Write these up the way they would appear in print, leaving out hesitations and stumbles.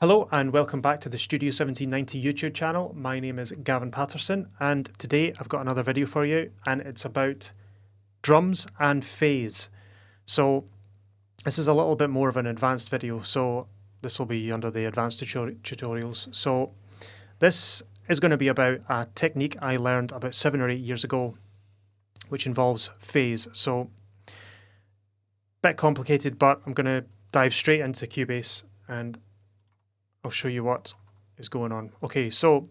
Hello and welcome back to the Studio 1790 YouTube channel. My name is Gavin Patterson and today I've got another video for you and it's about drums and phase. So this is a little bit more of an advanced video, so this will be under the advanced tutorials. So this is going to be about a technique I learned about 7 or 8 years ago which involves phase. So a bit complicated, but I'm going to dive straight into Cubase and I'll show you what is going on. Okay, so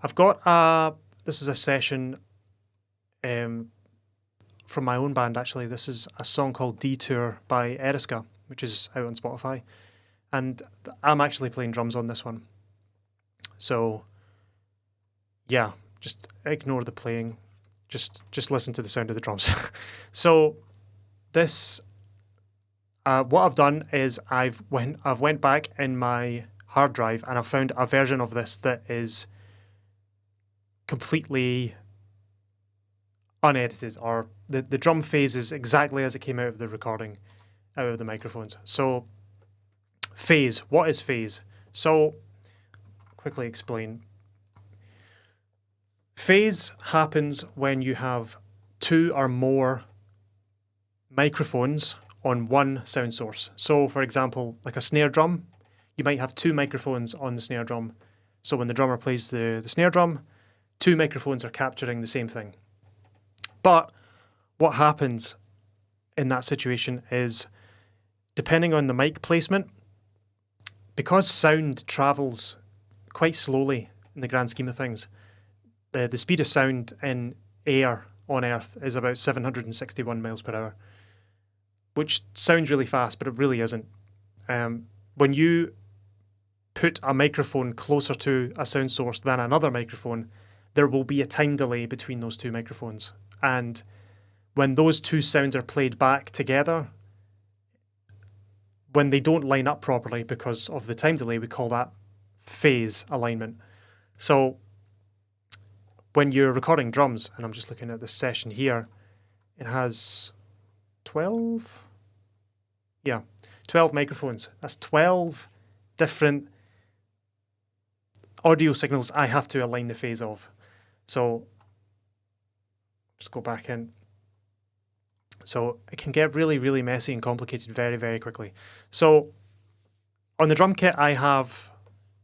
I've got this is a session from my own band actually. This is a song called Detour by Eriska, which is out on Spotify. And I'm actually playing drums on this one. So yeah, just ignore the playing. Just listen to the sound of the drums. So this what I've done is I've went back in my hard drive and I've found a version of this that is completely unedited, or the drum phase is exactly as it came out of the recording, out of the microphones. So phase, what is phase? So quickly explain. Phase happens when you have two or more microphones on one sound source. So for example, like a snare drum, you might have two microphones on the snare drum. So when the drummer plays the snare drum, two microphones are capturing the same thing. But what happens in that situation is, depending on the mic placement, because sound travels quite slowly in the grand scheme of things, the speed of sound in air on Earth is about 761 miles per hour. Which sounds really fast, but it really isn't. When you put a microphone closer to a sound source than another microphone, there will be a time delay between those two microphones. And when those two sounds are played back together, when they don't line up properly because of the time delay, we call that phase alignment. So when you're recording drums, and I'm just looking at this session here, it has 12 microphones. That's 12 different audio signals I have to align the phase of. So just go back in. So it can get really, really messy and complicated very, very quickly. So on the drum kit I have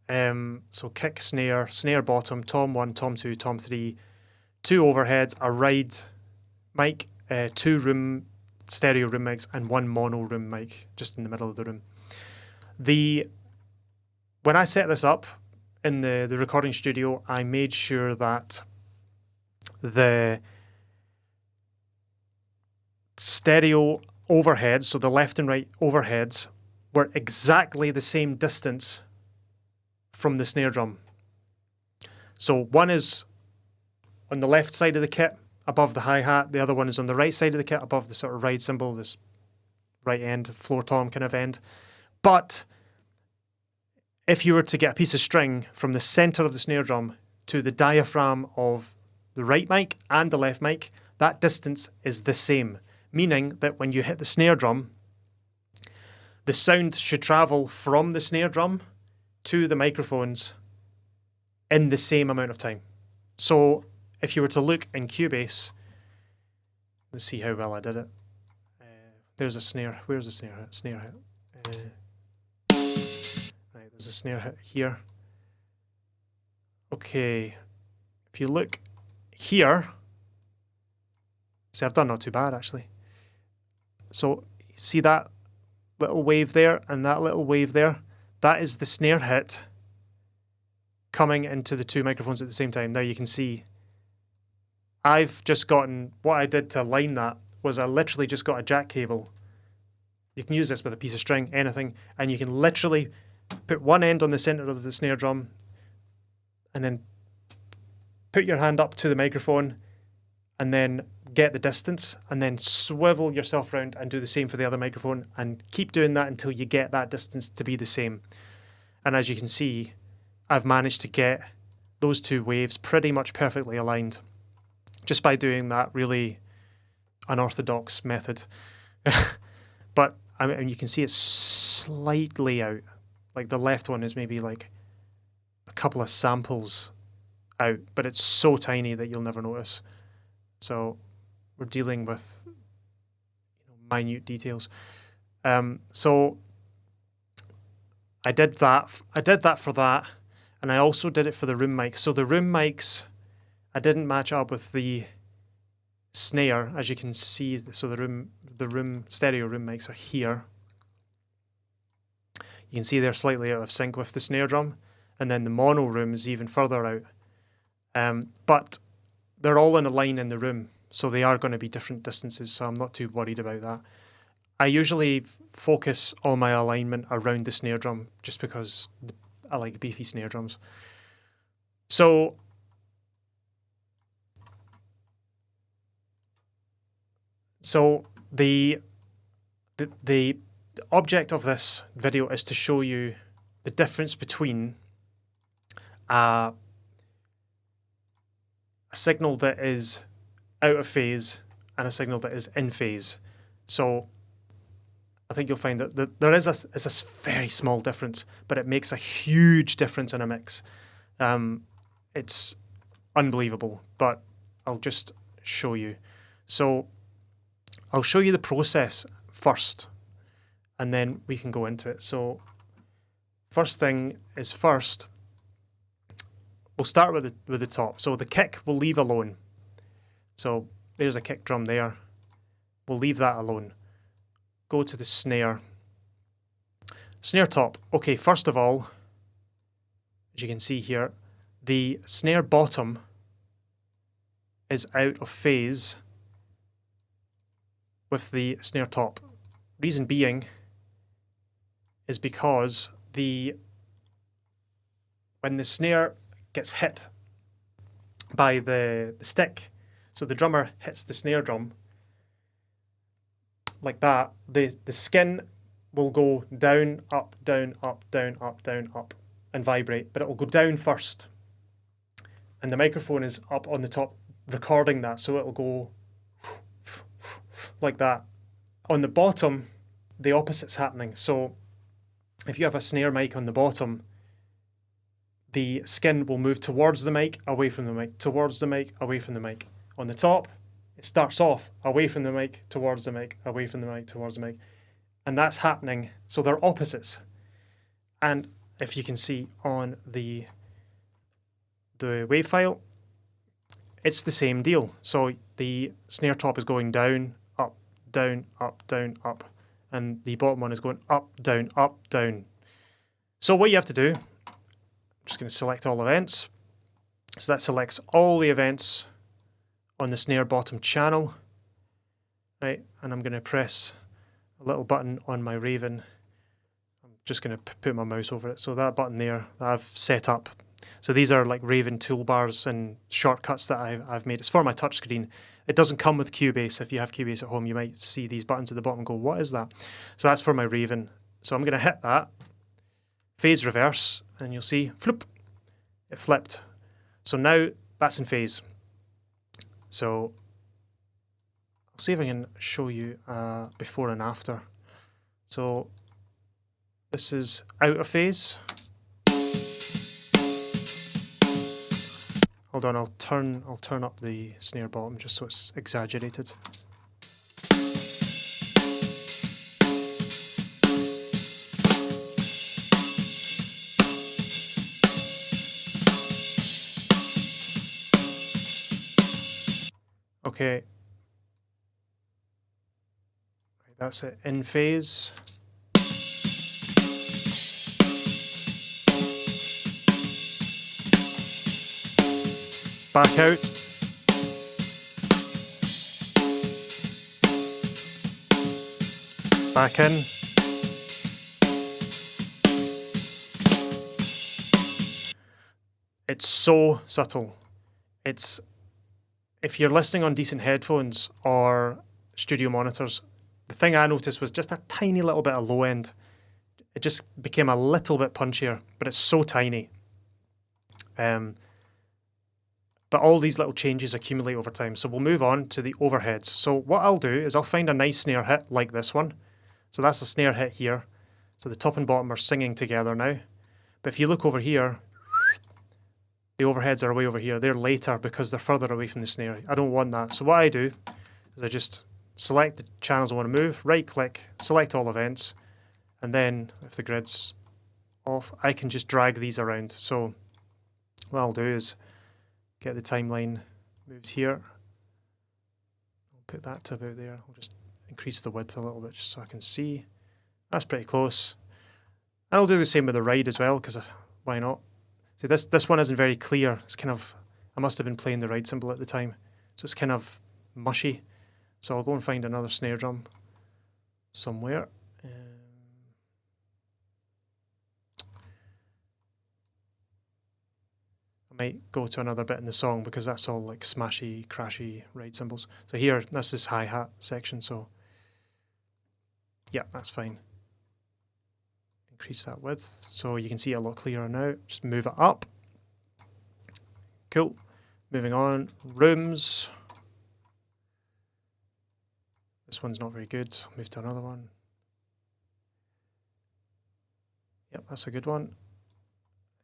so kick, snare, snare bottom, tom 1, tom 2, tom 3, two overheads, a ride mic, two room stereo room mics and one mono room mic just in the middle of the room. When I set this up in the recording studio, I made sure that the stereo overheads, so the left and right overheads, were exactly the same distance from the snare drum. So one is on the left side of the kit above the hi-hat, the other one is on the right side of the kit above the sort of ride cymbal, this right end, floor tom kind of end. But if you were to get a piece of string from the center of the snare drum to the diaphragm of the right mic and the left mic, that distance is the same, meaning that when you hit the snare drum, the sound should travel from the snare drum to the microphones in the same amount of time. So if you were to look in Cubase, let's see how well I did it. There's a snare. Where's the snare hit? Snare hit. Right, there's a snare hit here. Okay, if you look here, see, I've done not too bad actually. So see that little wave there and that little wave there? That is the snare hit coming into the two microphones at the same time. Now you can see I've just gotten, what I did to align that was I literally just got a jack cable. You can use this with a piece of string, anything, and you can literally put one end on the center of the snare drum and then put your hand up to the microphone and then get the distance and then swivel yourself around and do the same for the other microphone and keep doing that until you get that distance to be the same. And as you can see, I've managed to get those two waves pretty much perfectly aligned just by doing that really unorthodox method. But I mean, you can see it's slightly out. Like the left one is maybe like a couple of samples out, but it's so tiny that you'll never notice. So we're dealing with minute details. So I did that for that, and I also did it for the room mics. So the room mics, I didn't match up with the snare, as you can see. So the room stereo room mics are here. You can see they're slightly out of sync with the snare drum, and then the mono room is even further out. But they're all in a line in the room, so they are going to be different distances, so I'm not too worried about that. I usually focus all my alignment around the snare drum, just because I like beefy snare drums. So the object of this video is to show you the difference between a signal that is out of phase and a signal that is in phase. So I think you'll find that there is a very small difference, but it makes a huge difference in a mix. It's unbelievable, but I'll just show you. So I'll show you the process first, and then we can go into it. So first thing is first, we'll start with the top. So the kick we'll leave alone. So there's a kick drum there. We'll leave that alone. Go to the snare. Snare top. Okay, first of all, as you can see here, the snare bottom is out of phase with the snare top. Reason being is because when the snare gets hit by the stick, so the drummer hits the snare drum like that, the skin will go down, up, down, up, down, up, down, up, and vibrate, but it will go down first. And the microphone is up on the top recording that, so it will go like that. On the bottom, the opposite's happening. So if you have a snare mic on the bottom, the skin will move towards the mic, away from the mic, towards the mic, away from the mic. On the top, it starts off away from the mic, towards the mic, away from the mic, towards the mic. And that's happening, so they're opposites. And if you can see on the wave file, it's the same deal. So the snare top is going down, up, down, up, down, up. And the bottom one is going up, down, up, down. So what you have to do, I'm just going to select all events. So that selects all the events on the snare bottom channel, right? And I'm going to press a little button on my Raven. I'm just going to put my mouse over it. So that button there that I've set up. So these are like Raven toolbars and shortcuts that I've made. It's for my touchscreen. It doesn't come with Cubase. If you have Cubase at home, you might see these buttons at the bottom and go, what is that? So that's for my Raven. So I'm going to hit that, phase reverse, and you'll see, floop, it flipped. So now that's in phase. So I'll see if I can show you before and after. So this is out of phase. Hold on, I'll turn up the snare bottom just so it's exaggerated. Okay, that's it, in phase. Back out. Back in. It's so subtle. If you're listening on decent headphones or studio monitors, the thing I noticed was just a tiny little bit of low end. It just became a little bit punchier, but it's so tiny. But all these little changes accumulate over time. So we'll move on to the overheads. So what I'll do is I'll find a nice snare hit like this one. So that's a snare hit here. So the top and bottom are singing together now. But if you look over here, the overheads are way over here. They're later because they're further away from the snare. I don't want that. So what I do is I just select the channels I want to move, right click, select all events, and then if the grid's off, I can just drag these around. So what I'll do is get the timeline moved here. I'll put that to about there. I'll just increase the width a little bit just so I can see. That's pretty close. And I'll do the same with the ride as well, because why not? See, this one isn't very clear. It's kind of, I must have been playing the ride cymbal at the time, so it's kind of mushy. So I'll go and find another snare drum somewhere. I might go to another bit in the song because that's all like smashy, crashy ride cymbals. So here, this is hi-hat section, so yeah, that's fine. Increase that width so you can see it a lot clearer now. Just move it up. Cool. Moving on. Rooms. This one's not very good. I'll move to another one. Yep, that's a good one.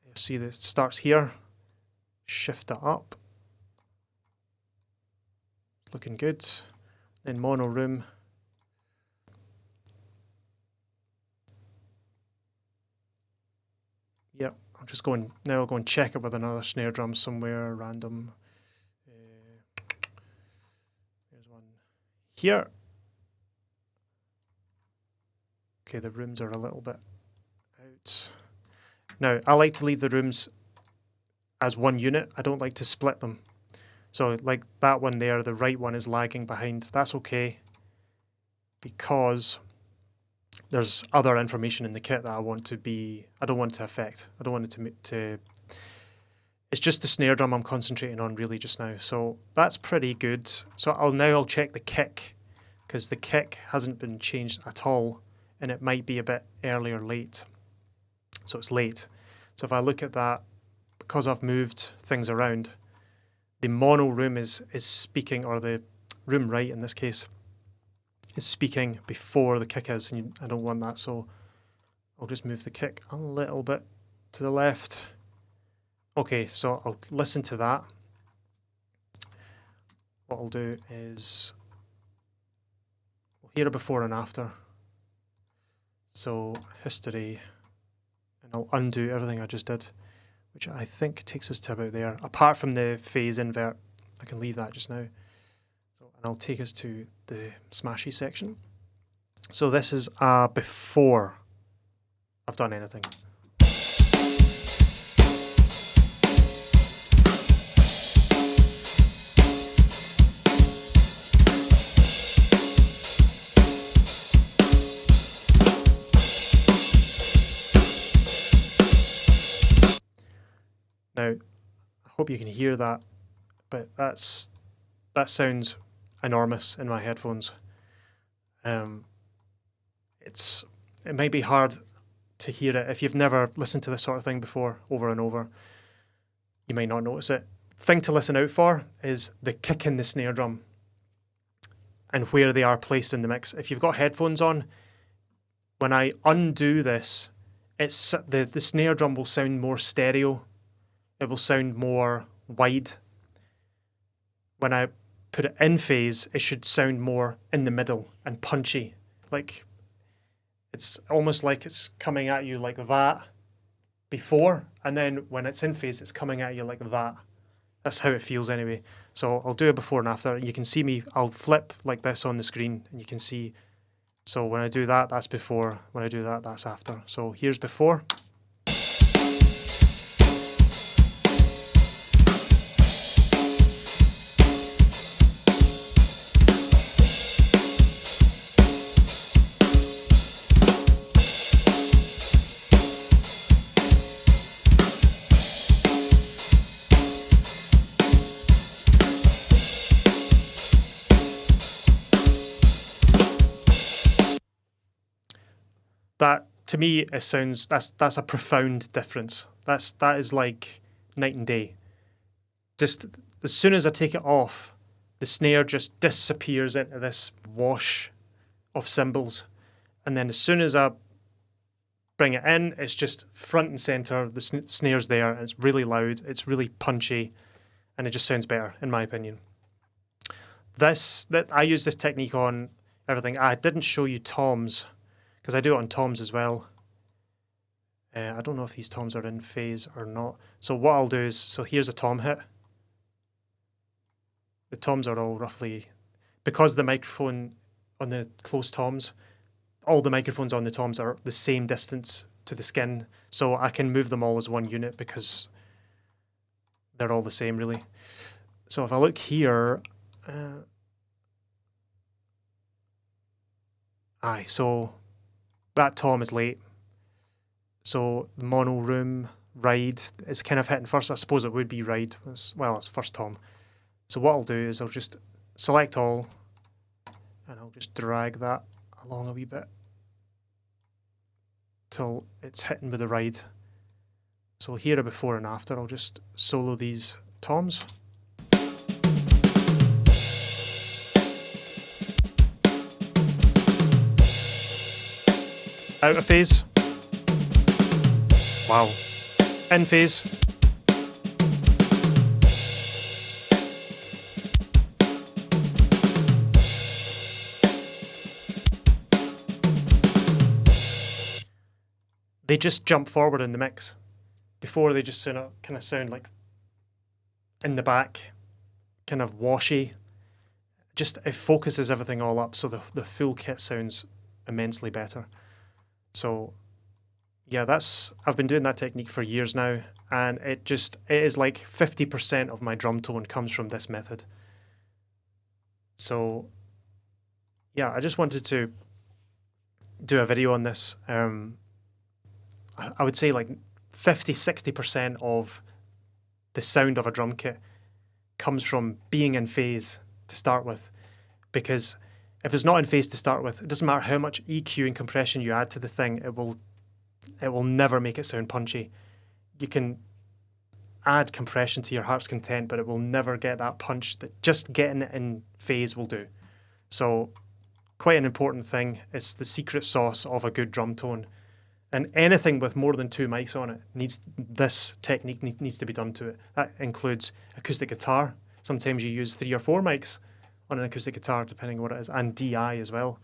You'll see that it starts here. Shift it up. Looking good. Then mono room. Yep, I'm just going, now I'll go and check it with another snare drum somewhere random. There's one here. Okay, the rooms are a little bit out. Now, I like to leave the rooms as one unit. I don't like to split them. So like that one there, the right one is lagging behind. That's okay, because there's other information in the kit that I don't want to affect. I don't want it to it's just the snare drum I'm concentrating on really just now. So that's pretty good. So I'll check the kick, because the kick hasn't been changed at all, and it might be a bit early or late. So it's late. So if I look at that, because I've moved things around, the mono room is speaking, or the room right in this case, is speaking before the kick is, and I don't want that, so I'll just move the kick a little bit to the left. Okay, so I'll listen to that. What I'll do is we'll hear a before and after. So history, and I'll undo everything I just did, which I think takes us to about there. Apart from the phase invert, I can leave that just now. And I'll take us to the smashy section. So this is before I've done anything. Now, I hope you can hear that, but that sounds enormous in my headphones. It might be hard to hear it if you've never listened to this sort of thing before, over and over. You might not notice it. Thing to listen out for is the kick in the snare drum and where they are placed in the mix. If you've got headphones on, when I undo this, it's the snare drum will sound more stereo. It will sound more wide. When I put it in phase, it should sound more in the middle and punchy. Like, it's almost like it's coming at you like that before, and then when it's in phase, it's coming at you like that. That's how it feels anyway. So I'll do a before and after. You can see me, I'll flip like this on the screen, and you can see. So when I do that, that's before. When I do that, that's after. So here's before. That, to me, it sounds, that's a profound difference. That is like night and day. Just as soon as I take it off, the snare just disappears into this wash of cymbals. And then as soon as I bring it in, it's just front and center. The snare's there, and it's really loud. It's really punchy, and it just sounds better, in my opinion. I use this technique on everything. I didn't show you toms because I do it on toms as well. I don't know if these toms are in phase or not. So what I'll do is, so here's a tom hit. The toms are all roughly, because the microphone on the close toms, all the microphones on the toms are the same distance to the skin. So I can move them all as one unit because they're all the same really. So if I look here, so that tom is late. So the mono room ride is kind of hitting first. I suppose it would be ride. Well, it's first tom. So what I'll do is I'll just select all, and I'll just drag that along a wee bit till it's hitting with the ride. So here a before and after. I'll just solo these toms. Out of phase. Wow. In phase. They just jump forward in the mix. Before they just kind of sound like in the back, kind of washy. Just it focuses everything all up, so the full kit sounds immensely better. So yeah, I've been doing that technique for years now, and it is like 50% of my drum tone comes from this method. So yeah, I just wanted to do a video on this. I would say like 50-60% of the sound of a drum kit comes from being in phase to start with, because if it's not in phase to start with, it doesn't matter how much EQ and compression you add to the thing, it will never make it sound punchy. You can add compression to your heart's content, but it will never get that punch that just getting it in phase will do. So quite an important thing. It's the secret sauce of a good drum tone. And anything with more than 2 mics on it this technique needs to be done to it. That includes acoustic guitar. Sometimes you use 3 or 4 mics on an acoustic guitar, depending on what it is, and DI as well.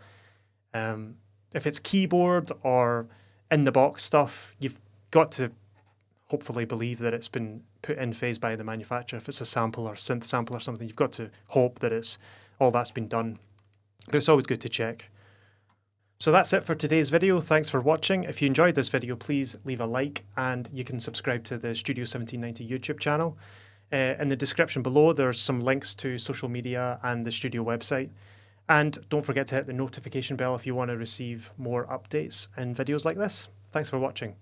If it's keyboard or in the box stuff, you've got to hopefully believe that it's been put in phase by the manufacturer. If it's a sample or synth sample or something, you've got to hope that all that's been done. But it's always good to check. So that's it for today's video. Thanks for watching. If you enjoyed this video, please leave a like, and you can subscribe to the Studio 1790 YouTube channel. In the description below, there's some links to social media and the studio website. And don't forget to hit the notification bell if you want to receive more updates and videos like this. Thanks for watching.